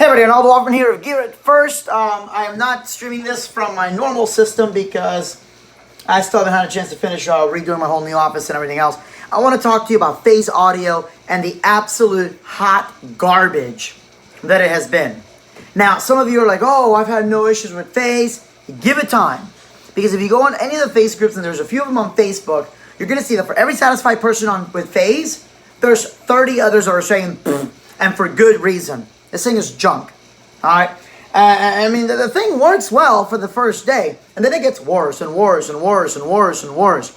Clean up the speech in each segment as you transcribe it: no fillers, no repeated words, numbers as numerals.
everybody, Arnaldo Hoffman here of Gear It First. I am not streaming this from my normal system because I still haven't had a chance to finish redoing my whole new office and everything else. I want to talk to you about Phase Audio and the absolute hot garbage that it has been. Now, some of you are like, oh, I've had no issues with Phase. Give it time. Because if you go on any of the Phase groups, and there's a few of them on Facebook, you're going to see that for every satisfied person with Phase, there's 30 others that are saying, and for good reason. This thing is junk. Alright? I mean, the thing works well for the first day, and then it gets worse and worse and worse and worse and worse.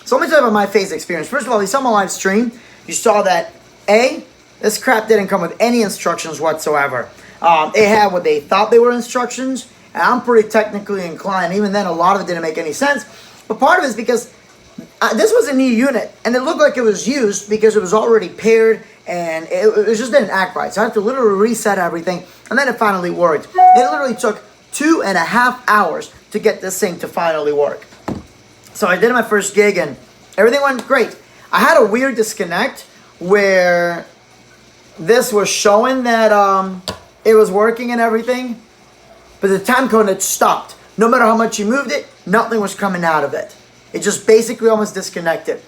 So let me tell you about my Phase experience. First of all, you saw my live stream. You saw that, this crap didn't come with any instructions whatsoever. It had what they thought they were instructions, and I'm pretty technically inclined. Even then, a lot of it didn't make any sense. But part of it is because this was a new unit, and it looked like it was used because it was already paired, and it just didn't act right. So I had to literally reset everything, and then it finally worked. It literally took 2.5 hours to get this thing to finally work. So I did my first gig, and everything went great. I had a weird disconnect where this was showing that it was working and everything, but the time code had stopped. No matter how much you moved it, nothing was coming out of it. It just basically almost disconnected.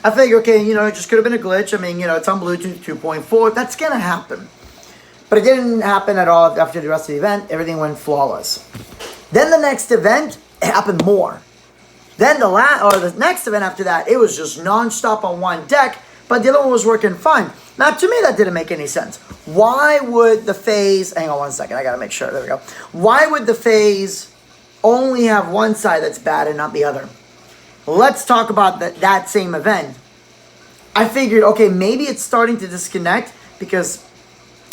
I figured, okay, it just could have been a glitch. I mean, it's on Bluetooth 2.4. That's going to happen. But it didn't happen at all after the rest of the event. Everything went flawless. Then the next event, it happened more. Then the next event after that, it was just non-stop on one deck, but the other one was working fine. Now, to me, that didn't make any sense. Why would the Phase... Hang on one second. I got to make sure. There we go. Why would the Phase only have one side that's bad and not the other? Let's talk about that same event. I figured, okay, maybe it's starting to disconnect because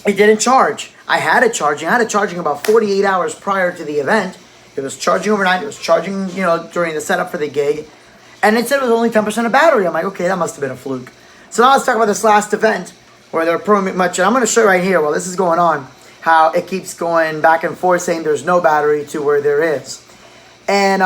it didn't charge. I had it charging. I had it charging about 48 hours prior to the event. It was charging overnight. It was charging, during the setup for the gig. And it said it was only 10% of battery. I'm like, okay, that must have been a fluke. So now let's talk about this last event where they're pretty much, and I'm going to show you right here while this is going on, how it keeps going back and forth saying there's no battery to where there is. And,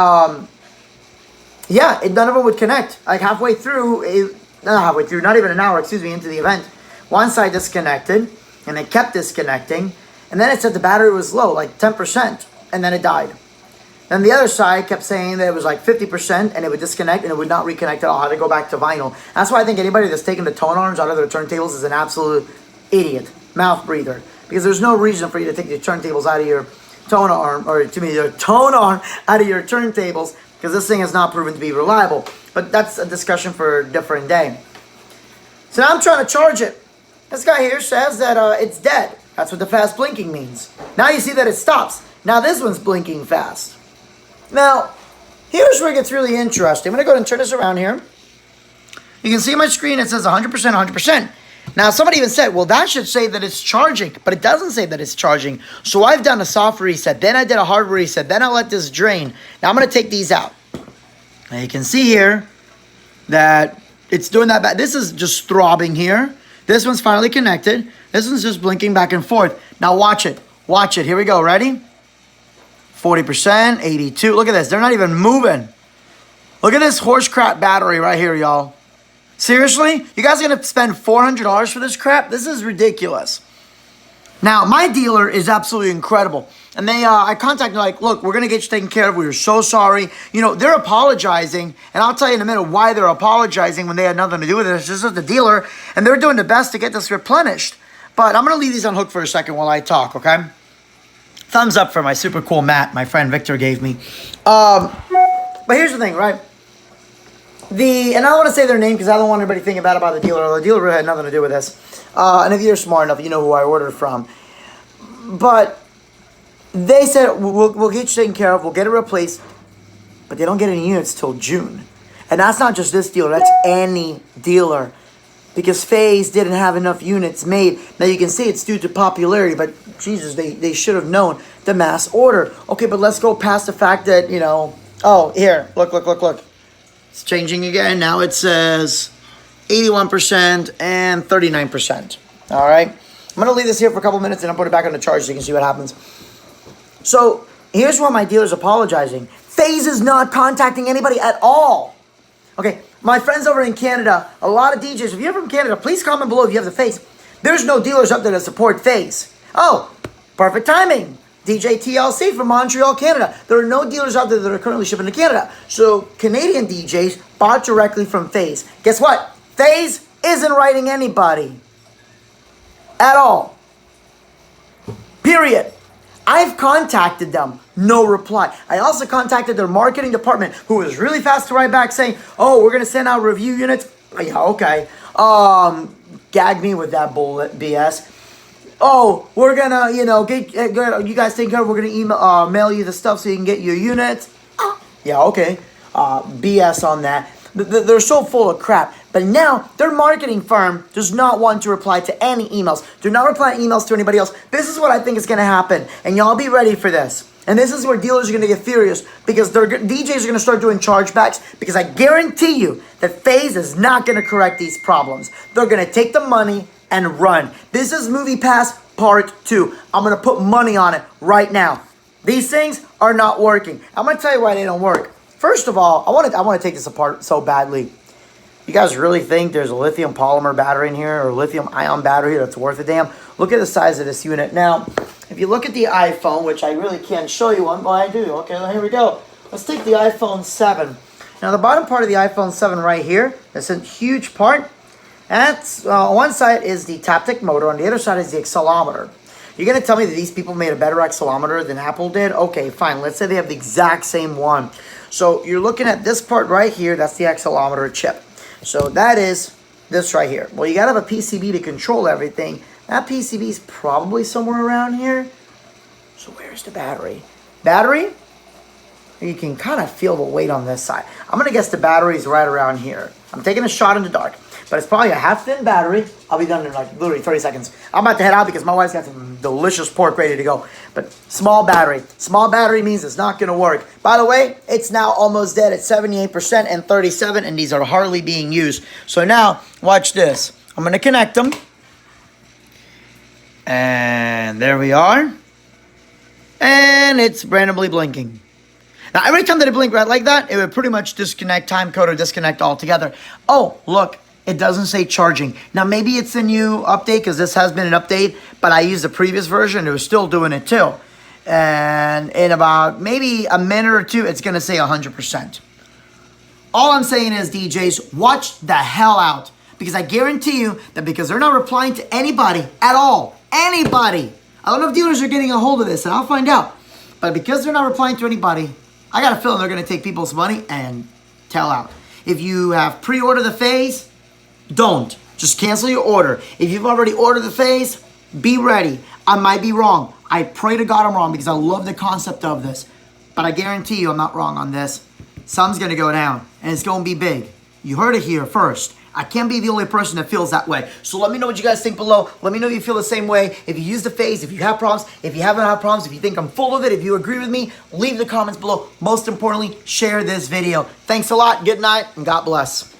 yeah, none of them would connect. Like halfway through, not even an hour, into the event, one side disconnected, and it kept disconnecting, and then it said the battery was low, like 10%, and then it died. Then the other side kept saying that it was like 50%, and it would disconnect, and it would not reconnect at all. I had to go back to vinyl. That's why I think anybody that's taking the tone arms out of their turntables is an absolute idiot, mouth breather, because there's no reason for you to take the turntables out of your tone arm, or to me, the tone arm out of your turntables, because this thing has not proven to be reliable. But that's a discussion for a different day. So now I'm trying to charge it. This guy here says that it's dead. That's what the fast blinking means. Now you see that it stops. Now this one's blinking fast. Now, here's where it gets really interesting. I'm going to go ahead and turn this around here. You can see my screen. It says 100%, 100%. Now, somebody even said, well, that should say that it's charging, but it doesn't say that it's charging. So I've done a soft reset, then I did a hard reset, then I let this drain. Now I'm going to take these out. Now you can see here that it's doing that back. This is just throbbing here. This one's finally connected. This one's just blinking back and forth. Now watch it. Watch it. Here we go. Ready? 40%, 82. Look at this. They're not even moving. Look at this horse crap battery right here, y'all. Seriously? You guys are going to spend $400 for this crap? This is ridiculous. Now, my dealer is absolutely incredible. And I contacted them like, look, we're going to get you taken care of. We are so sorry. They're apologizing. And I'll tell you in a minute why they're apologizing when they had nothing to do with it. It's just the dealer. And they're doing the best to get this replenished. But I'm going to leave these on hook for a second while I talk, okay? Thumbs up for my super cool mat my friend Victor gave me. But here's the thing, right? And I don't want to say their name because I don't want anybody thinking bad about the dealer. The dealer really had nothing to do with this. And if you're smart enough, you know who I ordered from. But they said, we'll get you taken care of. We'll get it replaced. But they don't get any units till June. And that's not just this dealer. That's any dealer. Because Phase didn't have enough units made. Now you can see it's due to popularity. But Jesus, they should have known the mass order. Okay, but let's go past the fact that, oh, here. Look. It's changing again. Now it says 81% and 39%. All right. I'm going to leave this here for a couple minutes and I'll put it back on the charge so you can see what happens. So here's why my dealer's apologizing. Phase is not contacting anybody at all. Okay. My friends over in Canada, a lot of DJs, if you're from Canada, please comment below if you have the Phase. There's no dealers up there that support Phase. Oh, Perfect timing. DJ TLC from Montreal, Canada. There are no dealers out there that are currently shipping to Canada. So Canadian DJs bought directly from FaZe. Guess what? FaZe isn't writing anybody. At all. Period. I've contacted them. No reply. I also contacted their marketing department, who was really fast to write back saying, oh, we're going to send out review units. Yeah, okay. Gag me with that bullet BS. Oh, we're going to, get you guys take care of, we're going to mail you the stuff so you can get your units. Yeah, okay. BS on that. They're so full of crap. But now, their marketing firm does not want to reply to any emails. Do not reply emails to anybody else. This is what I think is going to happen. And y'all be ready for this. And this is where dealers are going to get furious because their DJs are going to start doing chargebacks, because I guarantee you that FaZe is not going to correct these problems. They're going to take the money and run. This is MoviePass Part 2. I'm going to put money on it right now. These things are not working. I'm going to tell you why they don't work. First of all, I want to take this apart so badly. You guys really think there's a lithium polymer battery in here or a lithium ion battery that's worth a damn? Look at the size of this unit. Now, if you look at the iPhone, which I really can't show you one, but I do. Okay, here we go. Let's take the iPhone 7. Now, the bottom part of the iPhone 7 right here, that's a huge part. That's on one side is the Taptic motor, on the other side is the accelerometer. You're going to tell me that these people made a better accelerometer than Apple did? Okay, fine. Let's say they have the exact same one. So you're looking at this part right here. That's the accelerometer chip. So that is this right here. Well, you got to have a PCB to control everything. That PCB is probably somewhere around here. So where's the battery? Battery? You can kind of feel the weight on this side. I'm going to guess the battery is right around here. I'm taking a shot in the dark. But it's probably a half-thin battery. I'll be done in like literally 30 seconds. I'm about to head out because my wife's got some delicious pork ready to go. But small battery. Small battery means it's not going to work. By the way, it's now almost dead at 78% and 37%, and these are hardly being used. So now, watch this. I'm going to connect them. And there we are. And it's randomly blinking. Now, every time that it blinked right like that, it would pretty much disconnect, time code, or disconnect altogether. Oh, look. It doesn't say charging. Now, maybe it's a new update because this has been an update, but I used the previous version. It was still doing it too. And in about maybe a minute or two, it's going to say 100%. All I'm saying is, DJs, watch the hell out. Because I guarantee you that because they're not replying to anybody at all. Anybody. I don't know if dealers are getting a hold of this, and I'll find out. But because they're not replying to anybody, I got a feeling they're going to take people's money and tell out. If you have pre-ordered the FaZe, don't. Just cancel your order. If you've already ordered the FaZe, be ready. I might be wrong. I pray to God I'm wrong because I love the concept of this. But I guarantee you I'm not wrong on this. Something's going to go down, and it's going to be big. You heard it here first. I can't be the only person that feels that way. So let me know what you guys think below. Let me know if you feel the same way. If you use the FaZe, if you have problems, if you haven't had problems, if you think I'm full of it, if you agree with me, leave the comments below. Most importantly, share this video. Thanks a lot. Good night, and God bless.